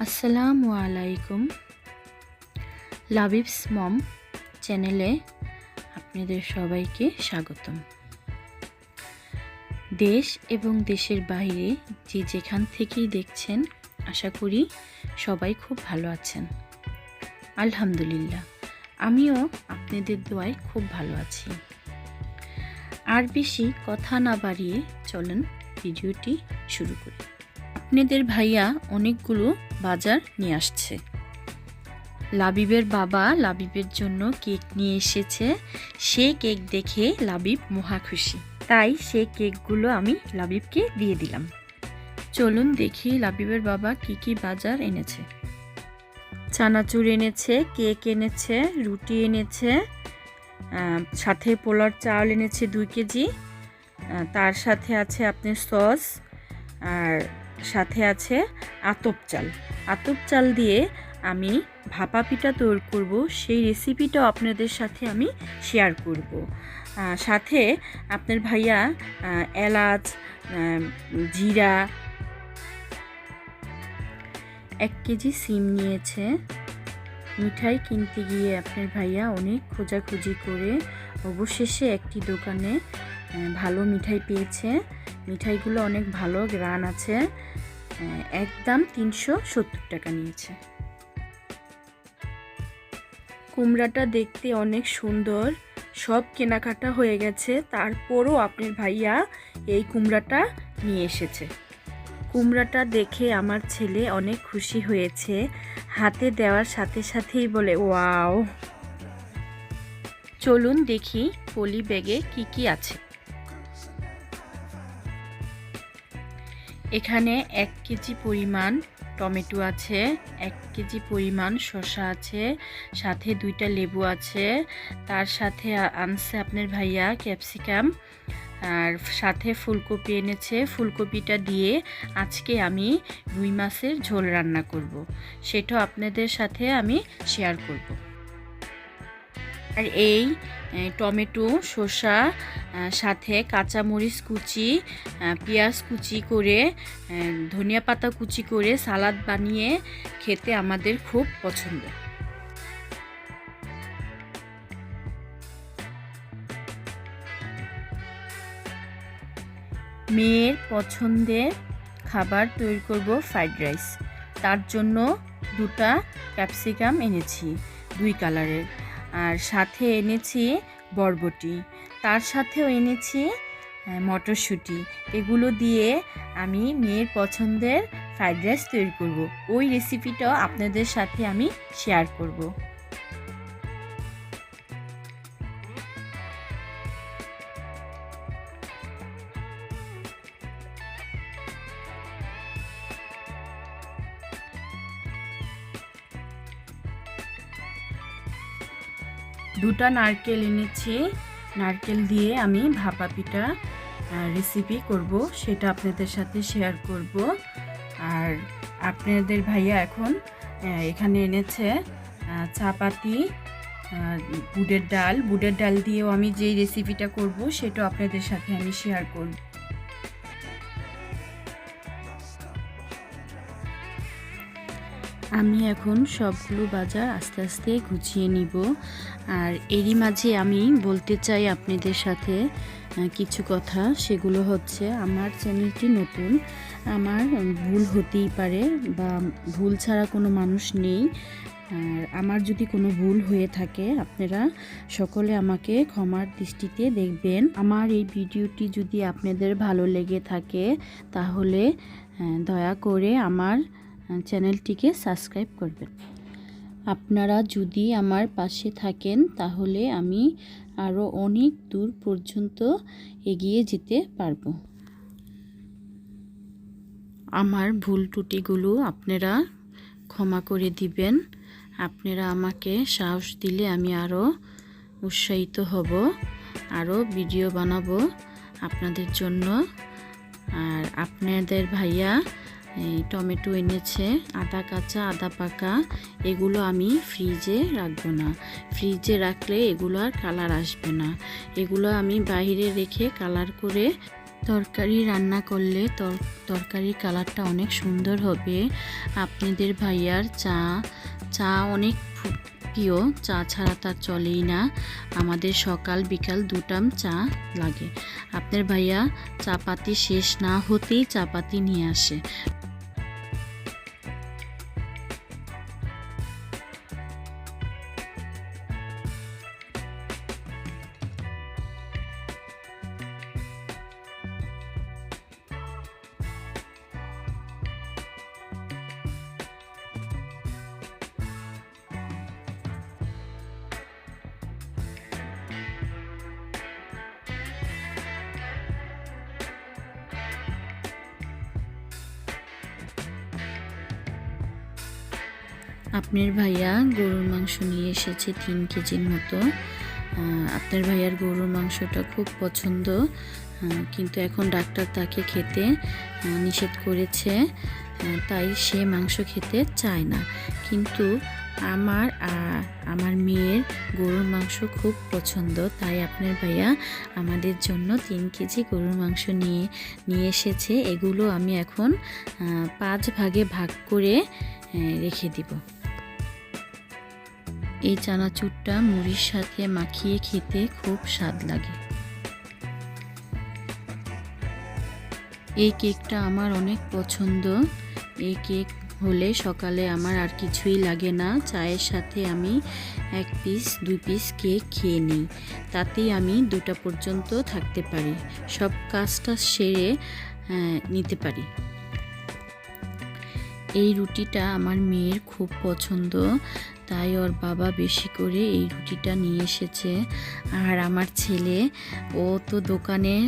আসসালামু আলাইকুম। লাবিবস মম চ্যানেলে আপনাদের সবাইকে স্বাগতম। দেশ এবং দেশের বাইরে যে যেখান থেকেই দেখছেন, আশা করি সবাই খুব ভালো আছেন। আলহামদুলিল্লাহ, আমিও আপনাদের দোয়ায় খুব ভালো আছি। আর বেশি কথা না বাড়িয়ে চলেন ভিডিওটি শুরু করি। আপনাদের ভাইয়া অনেকগুলো বাজার নিয়ে আসছে। লাবিবের বাবা লাবিবের জন্য কেক নিয়ে এসেছে। সে কেক দেখে লাবিব মহা খুশি, তাই সে কেকগুলো আমি লাবিবকে দিয়ে দিলাম। চলুন দেখি লাবিবের বাবা কি কি বাজার এনেছে। চানাচুর এনেছে, কেক এনেছে, রুটি এনেছে, সাথে পোলার চাল এনেছে 2 কেজি, তার সাথে আছে আপনার সস, আর সাথে আছে আতপ চাল দিয়ে আমি ভাপা পিঠা তৈরি করব। সেই রেসিপিটাও আপনাদের সাথে আমি শেয়ার করব। সাথে আপনার ভাইয়া এলাচ, জিরা, 1 কেজি সিম নিয়েছে। মিঠাই কিনতে গিয়ে আপনার ভাইয়া অনেক খোঁজাখুঁজি করে অবশেষে একটি দোকানে ভালো মিঠাই পেয়েছে। মিঠাইগুলো অনেক ভালো গ্রান আছে। একদম 370 টাকা নিয়েছে। কুমড়াটা দেখতে অনেক সুন্দর। সব কেনাকাটা হয়ে গেছে, তারপরও আপনার ভাইয়া এই কুমড়াটা নিয়ে এসেছে। কুমড়াটা দেখে আমার ছেলে অনেক খুশি হয়েছে। হাতে দেওয়ার সাথে সাথেই বলে ওয়াও। চলুন দেখি পলি ব্যাগে কি কি আছে। এখানে 1 কেজি পরিমাণ টমেটো আছে, 1 কেজি পরিমাণ শসা আছে, সাথে 2টা লেবু আছে, তার সাথে আনছে আপনার ভাইয়া ক্যাপসিকাম, আর সাথে ফুলকপি এনেছে। ফুলকপিটা দিয়ে আজকে আমি রুই মাছের ঝোল রান্না করব, সেটাও আপনাদের সাথে আমি শেয়ার করব। আর এই টমেটো, শসা, সাথে কাঁচামরিচ কুচি, পেঁয়াজ কুচি করে, ধনিয়া পাতা কুচি করে সালাদ বানিয়ে খেতে আমাদের খুব পছন্দ। মেয়ের পছন্দের খাবার তৈরি করব ফ্রাইড রাইস। তার জন্য 2টা ক্যাপসিকাম এনেছি 2 কালারের, আর সাথে এনেছি বরবটি, তার সাথেও এনেছি মটরশুঁটি। এগুলো দিয়ে আমি মেয়ের পছন্দের ফ্রাইড রাইস তৈরি করব। ওই রেসিপিটাও আপনাদের সাথে আমি শেয়ার করব। দুটা নারকেল এনেছি। নারকেল দিয়ে আমি ভাপা পিঠা রেসিপি করব, সেটা আপনাদের সাথে শেয়ার করব। আর আপনাদের ভাইয়া এখন এখানে এনেছে চাপাতি, বুটের ডাল দিয়েও আমি যে রেসিপিটা করব সেটাও আপনাদের সাথে আমি শেয়ার করব। আমি এখন সবগুলো বাজার আস্তে আস্তে গুছিয়ে নিব। আর এরই মাঝে আমি বলতে চাই আপনাদের সাথে কিছু কথা। সেগুলো হচ্ছে, আমার চ্যানেলটি নতুন, আমার ভুল হতেই পারে, বা ভুল ছাড়া কোনো মানুষ নেই। আর আমার যদি কোনো ভুল হয়ে থাকে, আপনারা সকলে আমাকে ক্ষমার দৃষ্টিতে দেখবেন। আমার এই ভিডিওটি যদি আপনাদের ভালো লেগে থাকে, তাহলে দয়া করে আমার চ্যানেলটিকে সাবস্ক্রাইব করবেন। আপনারা যদি আমার পাশে থাকেন, তাহলে আমি আরও অনেক দূর পর্যন্ত এগিয়ে যেতে পারবো। আমার ভুল ত্রুটিগুলো আপনারা ক্ষমা করে দিবেন। আপনারা আমাকে সাহস দিলে আমি আরও উৎসাহিত হব, আরও ভিডিও বানাবো আপনাদের জন্য। আর আপনাদের ভাইয়া টমেটো এনেছে, আদা কাঁচা আদা পাকা। এগুলো আমি ফ্রিজে রাখবো না, ফ্রিজে রাখলে এগুলো আর কালার আসবে না। এগুলো আমি বাইরে রেখে কালার করে তরকারি রান্না করলে তরকারির কালারটা অনেক সুন্দর হবে। আপনাদের ভাইয়ার চা অনেক প্রিয়, চা ছাড়া তার চলেই না। আমাদের সকাল বিকাল 2 টাইম চা লাগে। আপনার ভাইয়া চা পাতি শেষ না হতেই চা পাতি নিয়ে আসে। আপনার ভাইয়া গরুর মাংস নিয়ে এসেছে 3 কেজির মতো। আপনার ভাইয়ার গরুর মাংসটা খুব পছন্দ, কিন্তু এখন ডাক্তার তাকে খেতে নিষেধ করেছে, তাই সে মাংস খেতে চায় না। কিন্তু আমার মেয়ের গরুর মাংস খুব পছন্দ, তাই আপনার ভাইয়া আমাদের জন্য 3 কেজি গরুর মাংস নিয়ে এসেছে। এগুলো আমি এখন 5 ভাগে ভাগ করে রেখে দিব। এই চানাচুরটা মুড়ির সাথে মাখিয়ে খেতে খুব স্বাদ লাগে। এই কেকটা আমার অনেক পছন্দ। এই কেক হলে সকালে আমার আর কিছুই লাগে না। চায়ের সাথে আমি 1 পিস 2 পিস কেক খেয়ে নিই, তাতেই আমি 2টা পর্যন্ত থাকতে পারি, সব কাজটা সেরে নিতে পারি। এই রুটিটা আমার মেয়ের খুব পছন্দ, তাই ওর বাবা বেশি করে এই রুটিটা নিয়ে এসেছে। আর আমার ছেলে, ও তো দোকানের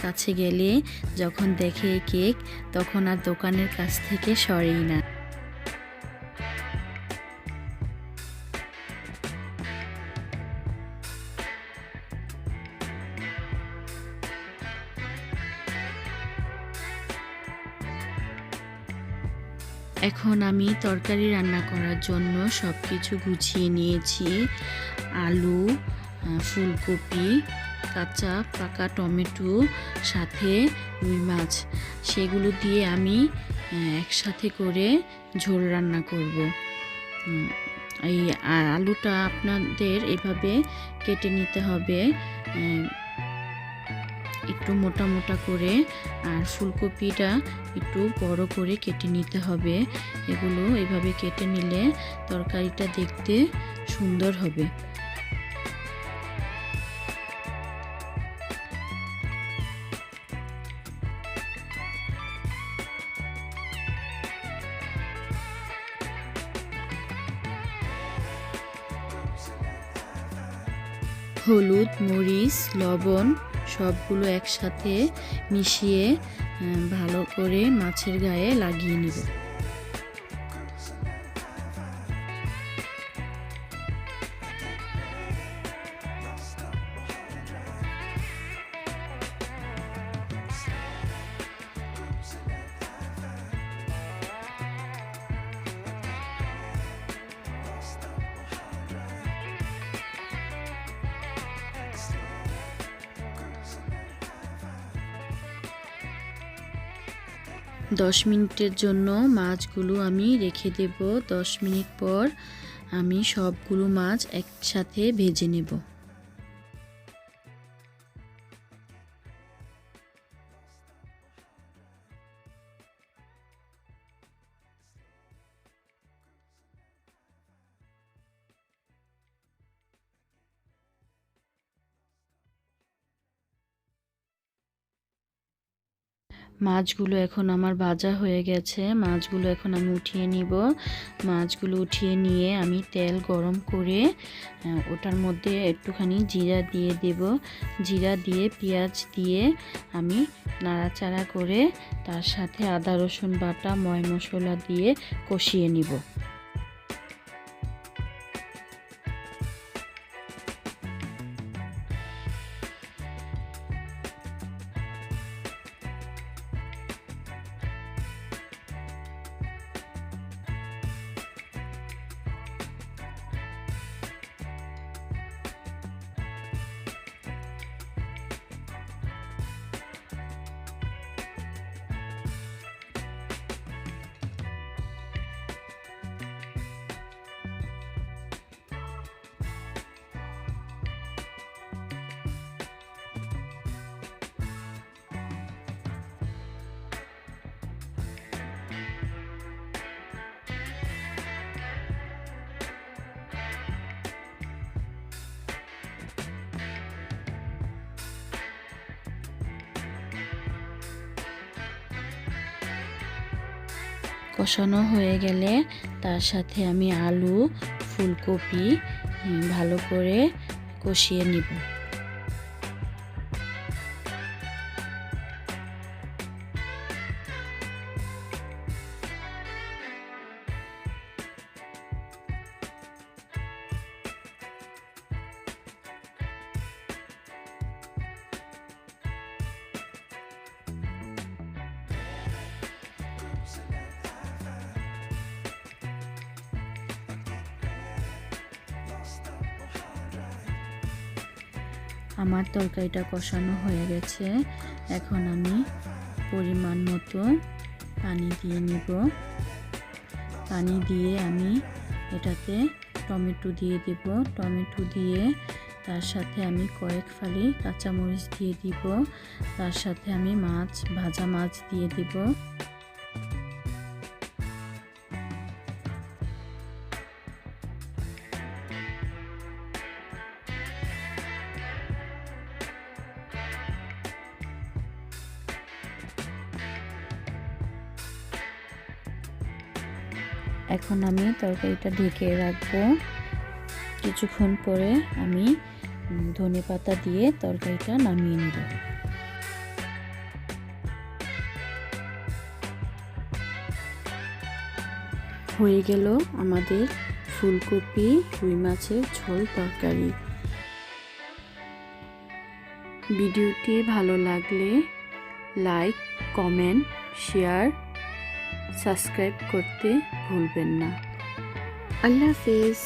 কাছে গেলে যখন দেখে কেক, তখন আর দোকানের কাছ থেকে সরেই না। এখন আমি তরকারি রান্না করার জন্য সব কিছু গুছিয়ে নিয়েছি। আলু, ফুলকপি, কাঁচা পাকা টমেটো, সাথে রুই মাছ, সেগুলো দিয়ে আমি একসাথে করে ঝোল রান্না করব। এই আলুটা আপনাদের এভাবে কেটে নিতে হবে একটু মোটা মোটা করে, আর ফুলকপিটা একটু বড় করে কেটে নিতে হবে। এগুলো এভাবে কেটে নিলে তরকারিটা দেখতে সুন্দর হবে। হলুদ, মরিচ, লবণ সবগুলো একসাথে মিশিয়ে ভালো করে মাছের গায়ে লাগিয়ে নিব। 10 মিনিটের জন্য মাছগুলো আমি রেখে দেব। 10 মিনিট পর আমি সবগুলো মাছ একসাথে ভেজে নেব। মাছগুলো এখন আমার ভাজা হয়ে গেছে। মাছগুলো এখন আমি উঠিয়ে নিব। মাছগুলো উঠিয়ে নিয়ে আমি তেল গরম করে ওটার মধ্যে একটুখানি জিরা দিয়ে দেব। জিরা দিয়ে পেঁয়াজ দিয়ে আমি নাড়াচাড়া করে তার সাথে আদা রসুন বাটা, ময় মশলা দিয়ে কষিয়ে নিব। কষানো হয়ে গেলে তার সাথে আমি আলু, ফুলকপি ভালো করে কষিয়ে নিব। আমার তরকারিটা কষানো হয়ে গেছে। এখন আমি পরিমাণ মতো পানি দিয়ে নিব। পানি দিয়ে আমি এটাতে টমেটো দিয়ে দেব। টমেটো দিয়ে তার সাথে আমি কয়েক ফালি কাঁচামরিচ দিয়ে দিব। তার সাথে আমি ভাজা মাছ দিয়ে দিব। এখন আমি তরকারিটা ঢেকে রাখবো। কিছুক্ষণ পরে আমি ধনেপাতা দিয়ে তরকারিটা নামিয়ে নেব। হয়ে গেল আমাদের ফুলকপি রুই মাছের ঝোল তরকারি। ভিডিওটি ভালো লাগলে লাইক, কমেন্ট, শেয়ার, সাবস্ক্রাইব করতে ভুলবেন না। আল্লাহ হাফেজ।